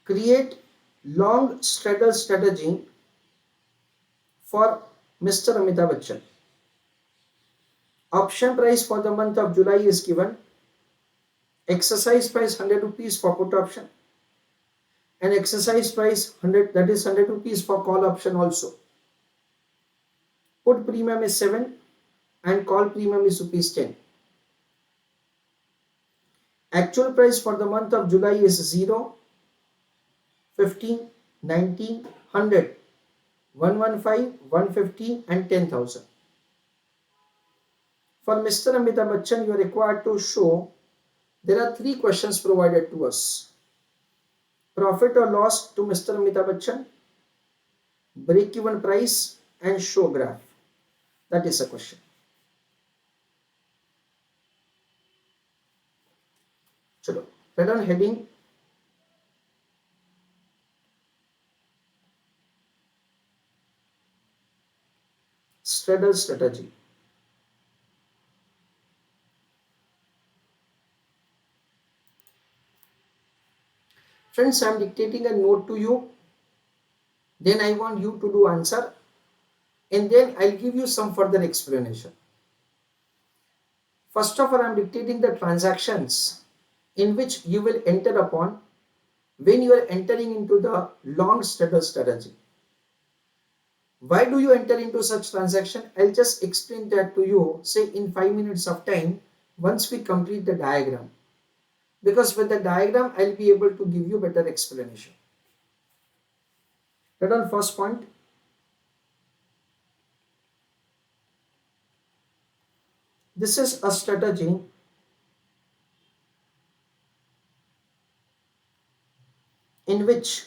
Create long straddle strategy for Mr. Amitabh Bachchan. Option price for the month of July is given. Exercise price 100 rupees for put option and exercise price 100, that is 100 rupees for call option also. Put premium is 7 and call premium is rupees 10. Actual price for the month of July is 0, 15, 19, 100, 115, 150 and 10,000. For Mr. Amitabh Bachchan, you are required to show there are 3 questions provided to us. Profit or loss to Mr. Amitabh Bachchan, break-even price and show graph. That is a question. Chalo, read on heading. Straddle strategy. Friends, I am dictating a note to you. Then I want you to do answer. And then I'll give you some further explanation. First of all, I am dictating the transactions in which you will enter upon when you are entering into the long straddle strategy. Why do you enter into such transaction? I'll just explain that to you, say in 5 minutes of time, once we complete the diagram. Because with the diagram, I'll be able to give you better explanation. That on first point. This is a strategy in which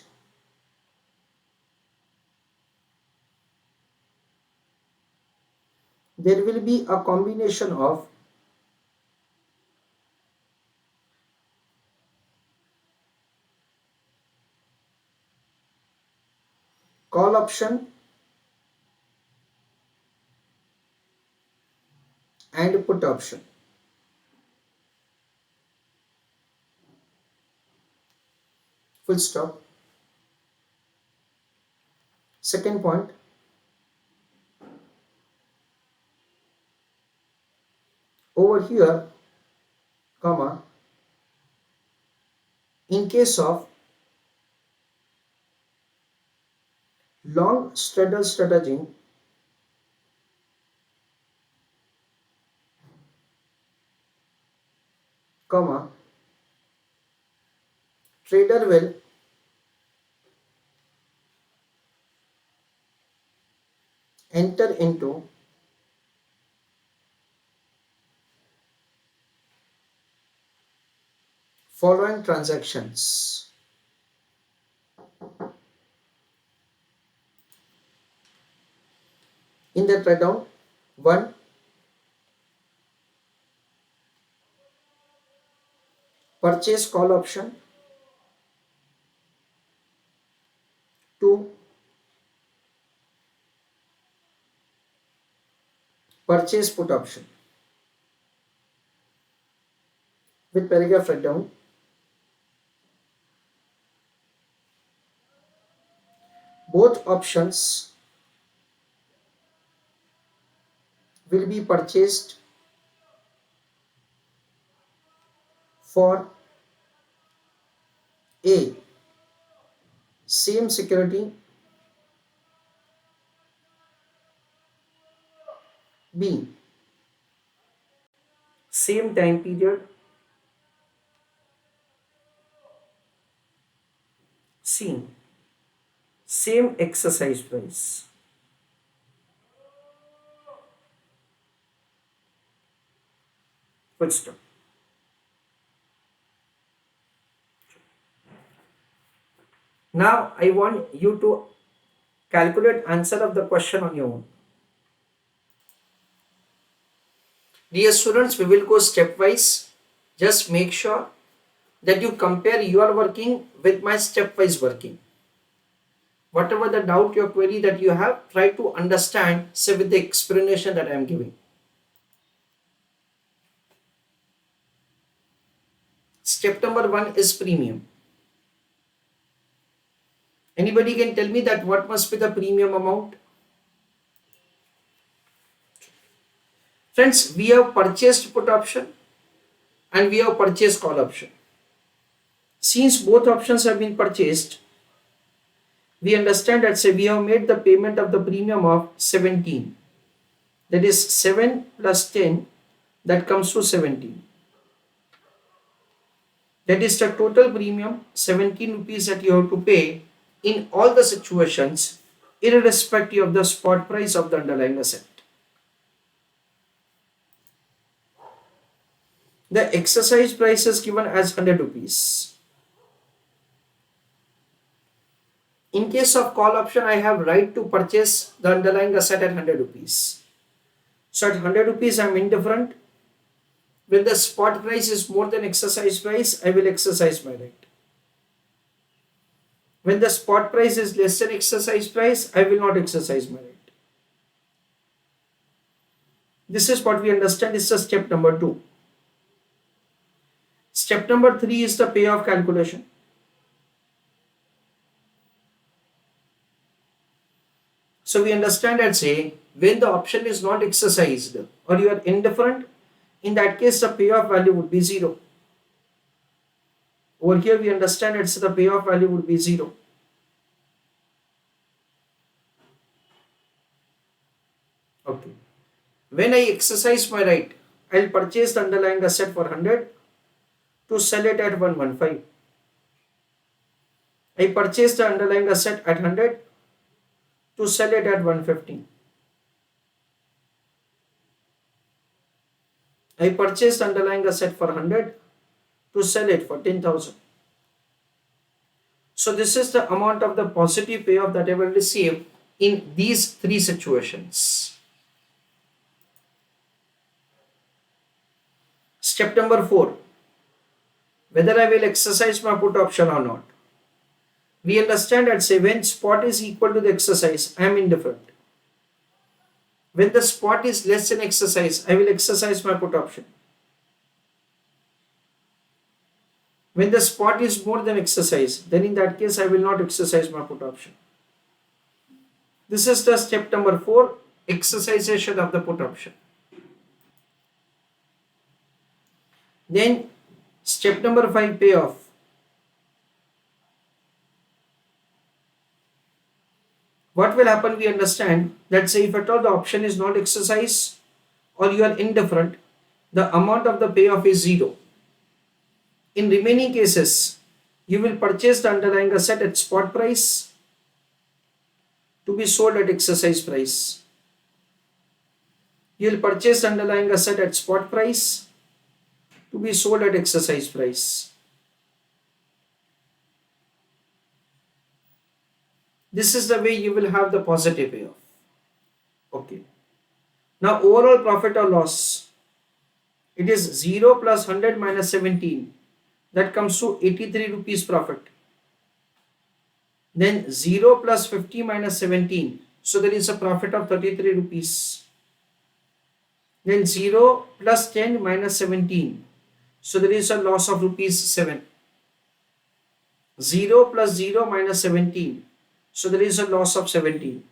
there will be a combination of call option and put option. Full stop. Second point, over here, comma, in case of long straddle strategy, comma, trader will enter into following transactions. In that write down 1. Purchase call option. 2. Purchase put option. With paragraph write down. Both options will be purchased for A. Same security. B. Same time period. C. Same exercise price. Full stop. Now I want you to calculate answer of the question on your own. Dear students, we will go stepwise. Just make sure that you compare your working with my stepwise working. Whatever the doubt or query that you have, try to understand, say with the explanation that I am giving. Step number 1 is premium. Anybody can tell me that what must be the premium amount? Friends, we have purchased put option and we have purchased call option. Since both options have been purchased, we understand that say we have made the payment of the premium of 17. That is 7 plus 10, that comes to 17. That is the total premium 17 rupees that you have to pay in all the situations, irrespective of the spot price of the underlying asset. The exercise price is given as 100 rupees. In case of call option, I have right to purchase the underlying asset at 100 rupees. So at 100 rupees, I am indifferent. When the spot price is more than exercise price, I will exercise my right. When the spot price is less than exercise price, I will not exercise my right. This is what we understand is the step number 2. Step number 3 is the payoff calculation. So we understand that say when the option is not exercised or you are indifferent, in that case the payoff value would be 0. Over here we understand that the payoff value would be 0. Okay. When I exercise my right, I'll purchase the underlying asset for 100 to sell it at 115. I purchase the underlying asset at 100 to sell it at 115. I purchased the underlying asset for 100 to sell it for 10,000. So this is the amount of the positive payoff that I will receive in these 3 situations. Step number 4. Whether I will exercise my put option or not. We understand that say when spot is equal to the exercise, I am indifferent. When the spot is less than exercise, I will exercise my put option. When the spot is more than exercise, then in that case I will not exercise my put option. This is the step number 4, exercisation of the put option. Then step number 5, payoff. What will happen, we understand that say if at all the option is not exercised or you are indifferent, the amount of the payoff is 0. In remaining cases, you will purchase the underlying asset at spot price to be sold at exercise price. You will purchase the underlying asset at spot price to be sold at exercise price. This is the way you will have the positive payoff. Okay. Now overall profit or loss, it is 0 plus 100 minus 17. That comes to 83 rupees profit. Then 0 plus 50 minus 17. So there is a profit of 33 rupees. Then 0 plus 10 minus 17. So there is a loss of rupees 7. 0 plus 0 minus 17. So there is a loss of 17.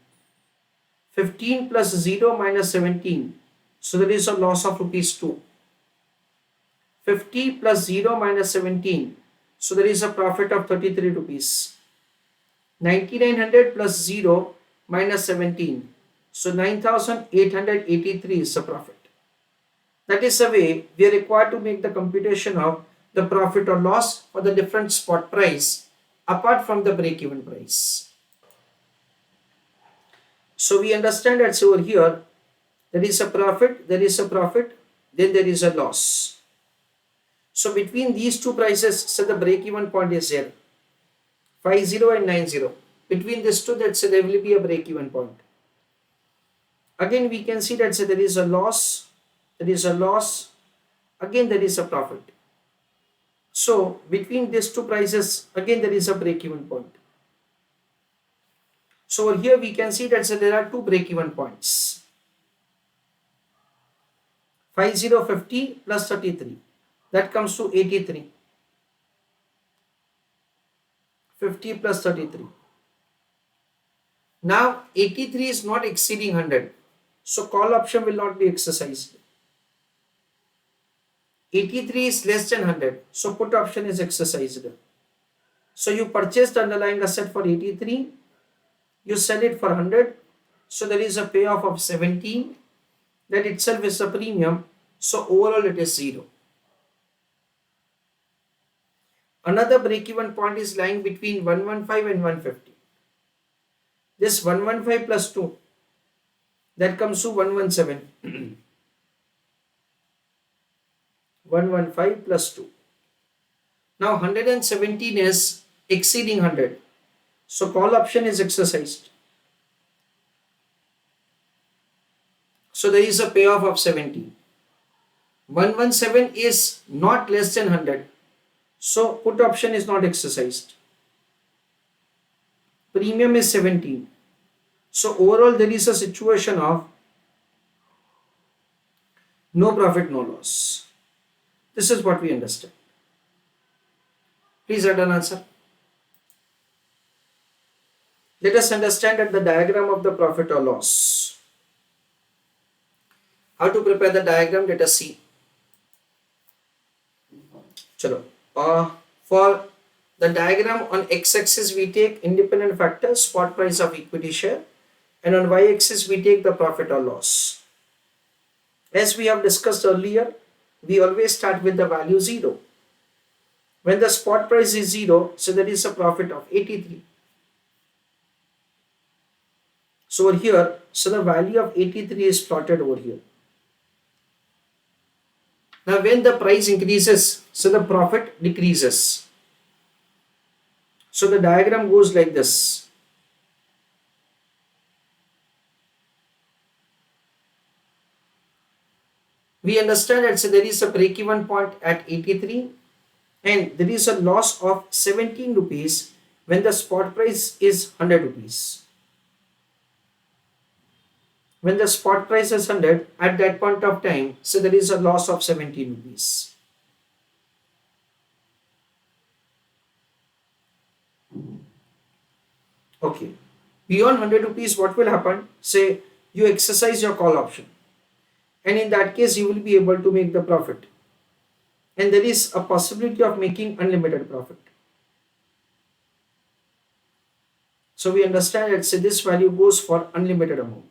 15 plus 0 minus 17. So there is a loss of rupees 2. 50 plus 0 minus 17. So there is a profit of 33 rupees. 9900 plus 0 minus 17. So 9883 is the profit. That is the way we are required to make the computation of the profit or loss for the different spot price apart from the break-even price. So we understand that over here there is a profit, then there is a loss. So between these two prices, so the break-even point is there. 50 and 90. Between these two, that there will be a break-even point. Again, we can see that there is a loss, again there is a profit. So between these two prices, again there is a break-even point. So over here we can see that there are two break-even points. 5050 plus 33. That comes to 83. 50 plus 33. Now 83 is not exceeding 100. So call option will not be exercised. 83 is less than 100. So put option is exercised. So you purchased the underlying asset for 83. You sell it for 100. So there is a payoff of 17. That itself is a premium. So overall it is 0. Another break-even point is lying between 115 and 150. This 115 plus 2, that comes to 117. 115 plus 2. Now 117 is exceeding 100. So call option is exercised. So there is a payoff of 17. 117 is not less than 100. So put option is not exercised. Premium is 17. So overall there is a situation of no profit, no loss. This is what we understand. Please add an answer. Let us understand at the diagram of the profit or loss. How to prepare the diagram? Let us see. Chalo. For the diagram, on x-axis we take independent factor, spot price of equity share, and on y-axis we take the profit or loss. As we have discussed earlier, we always start with the value 0. When the spot price is 0, so there is a profit of 83. So over here, so the value of 83 is plotted over here. Now when the price increases, so the profit decreases. So the diagram goes like this. We understand that so there is a break-even point at 83 and there is a loss of 17 rupees when the spot price is 100 rupees. When the spot price is 100, at that point of time, so there is a loss of 17 rupees. Okay. Beyond 100 rupees, what will happen? Say you exercise your call option. And in that case, you will be able to make the profit. And there is a possibility of making unlimited profit. So we understand that say this value goes for unlimited amount.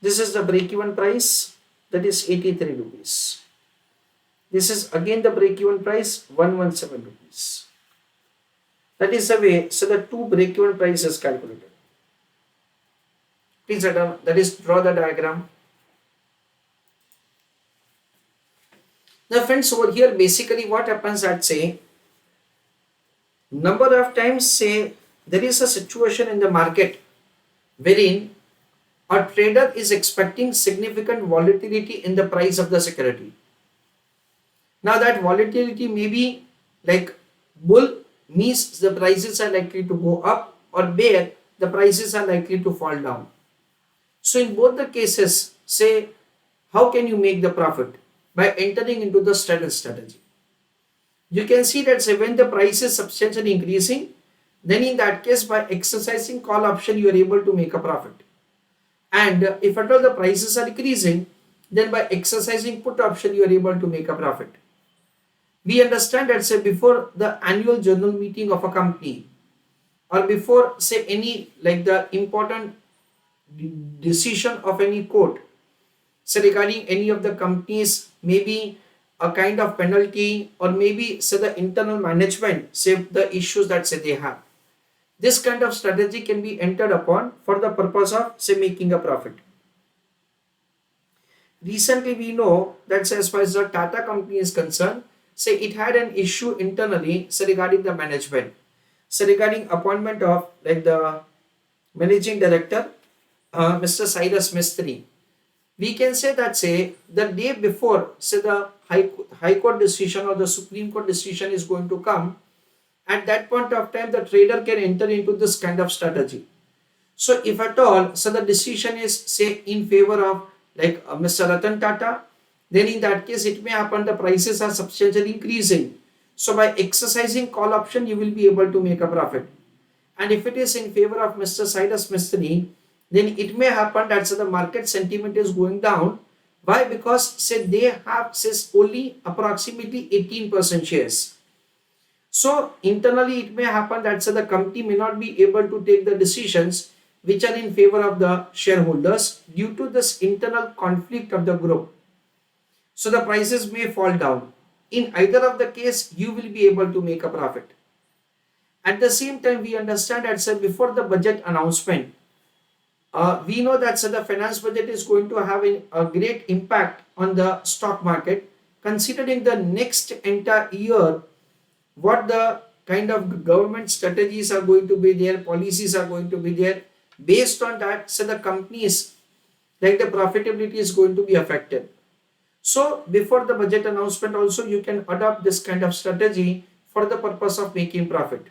This is the break-even price, that is 83 rupees. This is again the break-even price, 117 rupees. That is the way, so the two break-even price is calculated. Please that is draw the diagram. Now friends, over here basically what happens at say, number of times say there is a situation in the market wherein a trader is expecting significant volatility in the price of the security. Now that volatility may be like bull means the prices are likely to go up, or bear the prices are likely to fall down. So in both the cases, say how can you make the profit? By entering into the straddle strategy. You can see that say when the price is substantially increasing, then in that case by exercising call option you are able to make a profit. And if at all the prices are decreasing, then by exercising put option you are able to make a profit. We understand that say before the annual general meeting of a company, or before say any like the important decision of any court, say regarding any of the companies, maybe a kind of penalty, or maybe say the internal management, say the issues that say they have. This kind of strategy can be entered upon for the purpose of say making a profit. Recently we know that say, as far as the Tata company is concerned, say it had an issue internally say regarding the management, say regarding appointment of like the managing director, Mr. Cyrus Mistry. We can say that, say the day before, say the high court decision or the Supreme Court decision is going to come, at that point of time the trader can enter into this kind of strategy. So if at all, so the decision is say in favor of like Mr. Ratan Tata, then in that case it may happen the prices are substantially increasing. So by exercising call option, you will be able to make a profit. And if it is in favor of Mr. Cyrus Mistry, then it may happen that so the market sentiment is going down. Why? Because say they have says only approximately 18% shares. So internally it may happen that so the company may not be able to take the decisions which are in favor of the shareholders due to this internal conflict of the group. So the prices may fall down. In either of the case, you will be able to make a profit. At the same time, we understand that sir, before the budget announcement, we know that sir, the finance budget is going to have a great impact on the stock market, considering the next entire year what the kind of government strategies are going to be there, policies are going to be there. Based on that, so the companies like the profitability is going to be affected. So before the budget announcement also you can adopt this kind of strategy for the purpose of making profit.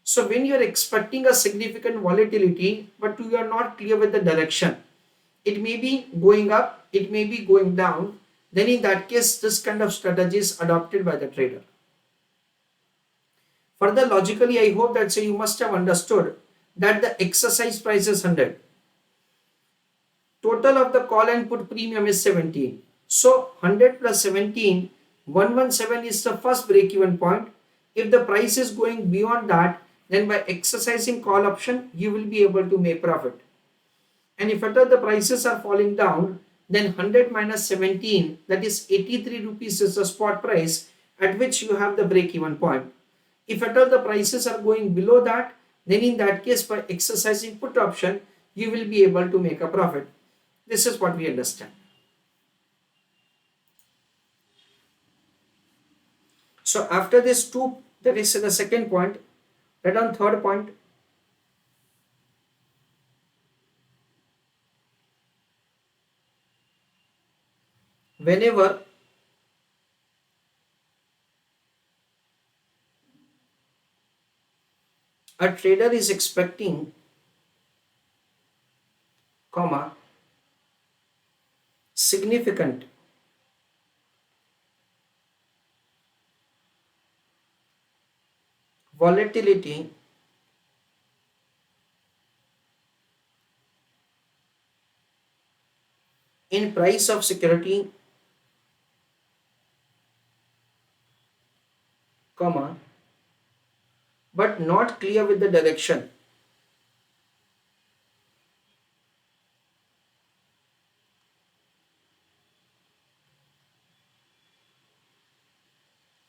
So when you are expecting a significant volatility but you are not clear with the direction, it may be going up, it may be going down, then in that case this kind of strategy is adopted by the trader. Further, logically, I hope that so you must have understood that the exercise price is 100. Total of the call and put premium is 17. So 100 plus 17, 117 is the first break even point. If the price is going beyond that, then by exercising call option, you will be able to make profit. And if at all the prices are falling down, then 100 minus 17, that is 83 rupees is the spot price at which you have the break even point. If at all the prices are going below that, then in that case by exercising put option, you will be able to make a profit. This is what we understand. So after this two, that is the second point. Right on third point, whenever a trader is expecting, comma, significant volatility in price of security, comma, but not clear with the direction,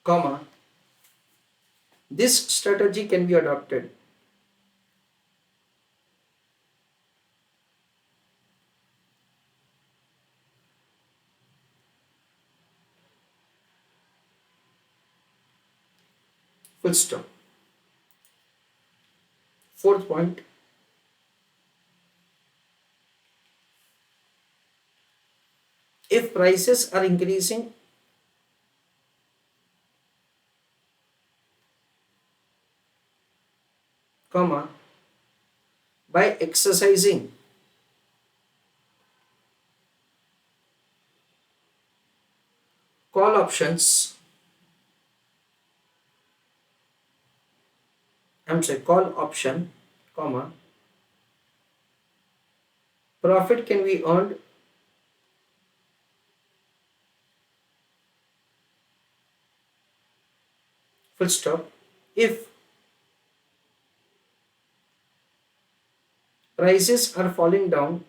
comma, this strategy can be adopted. Full stop. Fourth point, if prices are increasing, comma, by exercising call options, I'm sorry, call option, comma, profit can be earned full stop if prices are falling down,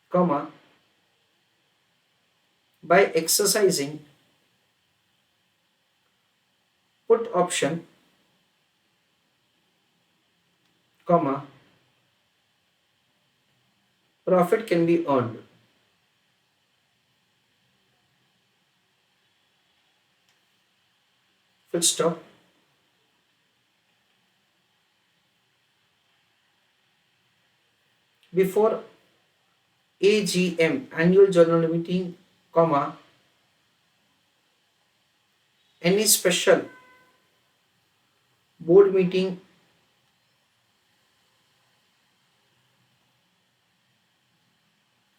comma, by exercising put option, comma, profit can be earned. Full stop. before AGM, annual general meeting, comma, any special board meeting,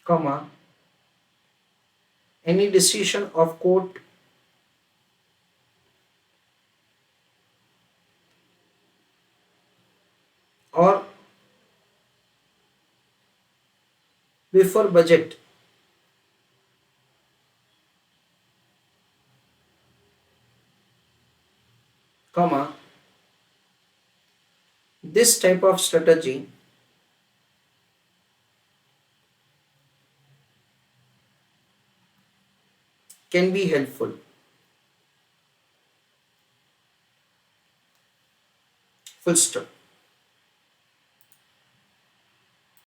comma, any decision of court or before budget, comma, this type of strategy can be helpful. Full stop.